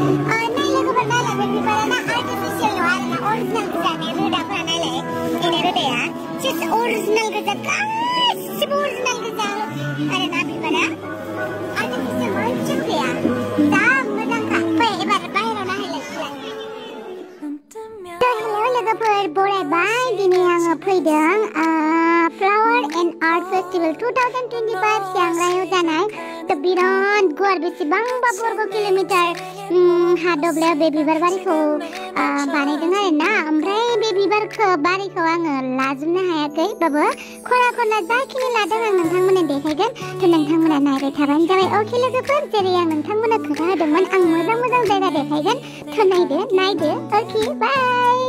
लोगोफोर नायलाय बे बिबाराना आर्टिफिशियल नङा आरोना अरिजिनेल गोजा बे रोदाफोरा नायलाय बेनि रोदाया जास्ट अरिजिनेल गोजा गासिबो अरिजिनेल गोजा आरोना बिबारा आर्टिफिशियल मोनसेबो गैया जा मोजांखा फै एबार बाहेराव नायलाय हेलो लोगोफोर बरायबाय दिनै आङो फैदों फ्लावर एन्ड आर्ट फेस्टिवल 2025 सियांग्रायाव जानाय तो बिराद गुवार बेसेबांबा बर्ग किलोमिटार हा दब्लायाव बे बिबार बारिखौ बानायदों आरोना ओमफ्राय बे बिबारखौ बारिखौ आङो लाजोबनो हायाखै बाबो खना खना जाखिनि लादों आं नोंथांमोननो देखायगोन तो नोंथांमोना नायबाय थाबानो जाबाय अके लोगोफोर जेरै आं नोंथांमोननो खोथा होदोंमोन आं मोजां मोजां जायगा देखायगोन तो नायदो अके बाय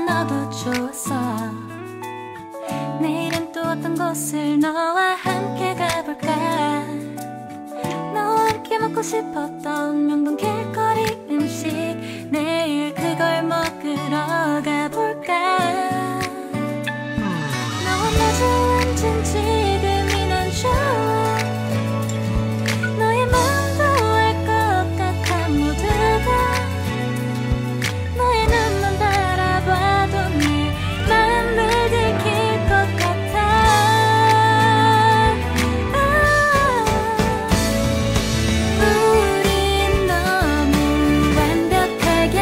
너도 좋았어 내일은 또 어떤 곳을 너와 함께 가볼까 너와 함께 먹고 싶었던 명동 길거리 음식 내일 그걸 먹으러 가볼까 너와 마주 앉은 지금이 난 좋아 너의 마음도 알 것 같아 모두가 너의 눈만 바라봐도 내 마음을 들킬 것 같아 우린 너무 완벽하게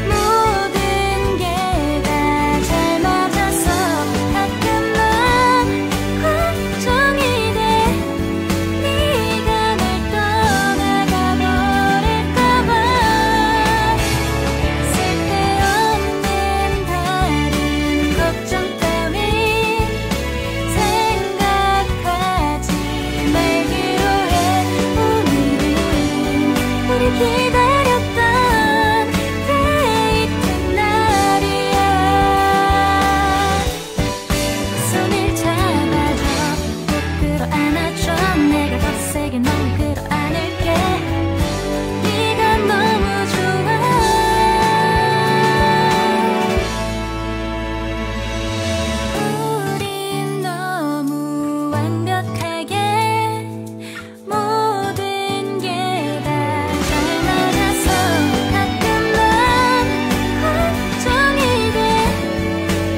모든 게 다 잘 맞아서 가끔만 걱정이 돼 네가 날 떠나가 버릴까 봐 쓸데없는 다른 걱정 따윈 생각하지 말기로 해 오늘은 우리 기다렸던 데이트 날이야 손을 잡아줘 꼭 끌어안아줘 내가 더 세게 널 끌어안을게 네가 너무 좋아 우린 너무 완벽하게 모든 게 다 잘 맞아서 가끔만 걱정이 돼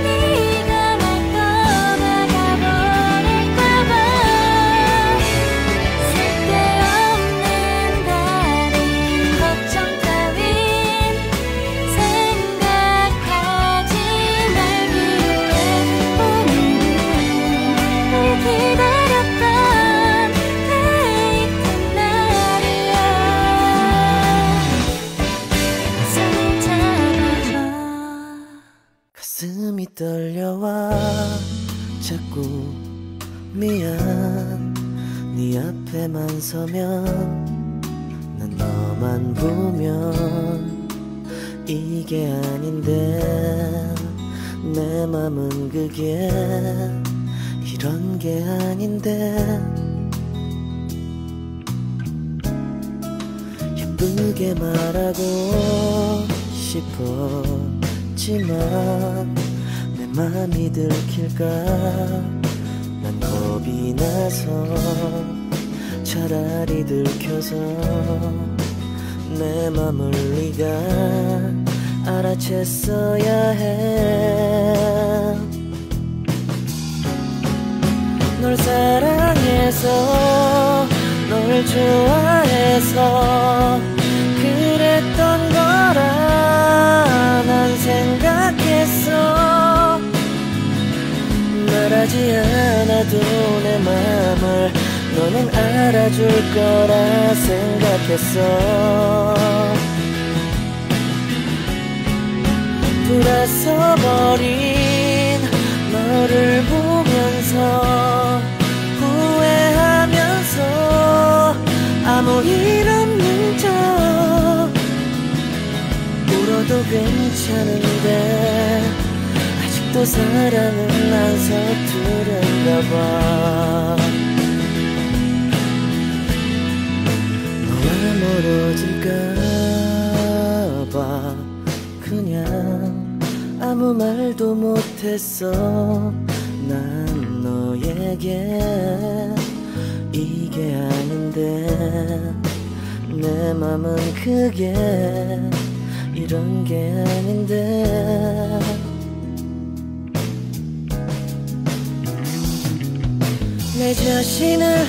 네가 날 떠나가 버릴까 봐 쓸데없는 다른 걱정 따윈 생각하지 말기로 해 오늘은 우리 기다렸던 데이트 날이야 손을 잡아줘 가슴이 떨려와 자꾸 미안 네 앞에만 서면 난 너만 보면 이게 아닌데 내 맘은 그게 이런 게 아닌데 예쁘게 말하고 싶었지만 내 맘이 들킬까 난 겁이 나서 차라리 들켜서 내 맘을 네가 알아챘어야 해. 널 사랑해서 널 좋아해서 그랬던 거라 난 생각했어. 말하지 않아도 내 맘을 너는 알아줄 거라 생각했어. 돌아서 버린 너를 보면서 후회하면서 아무 일 없는 척 울어도 괜찮은데 아직도 사랑은 안 서투른가 봐. 너와 멀어질까 봐 그냥 아무 말도 못했어. 난 너에게 이게 아닌데 내 맘은 그게 이런 게 아닌데. 내 자신을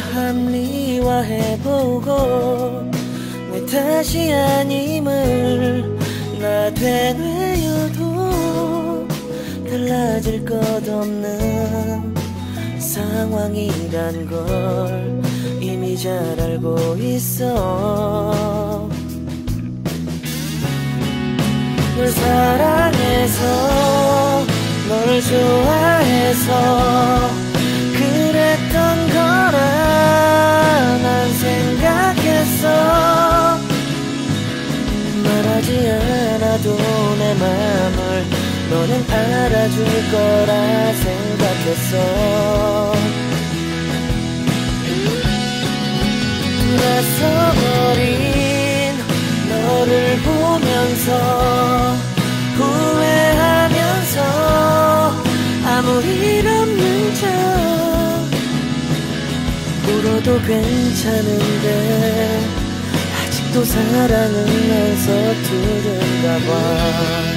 합리화해보고 내 탓이 아님을 나 되뇌어도 달라질 것 없는 상황이란 걸 이미 잘 알고 있어. 널 사랑해서 널 좋아해서 그랬던 거라 난 생각했어. 말하지 않아도 내 맘을 너는 알아줄 거라 생각했어. 돌아서버린 너를 보면서 후회하면서 아무 일 없는 척 울어도 괜찮은데 아직도 사랑은 안 서투른가 봐.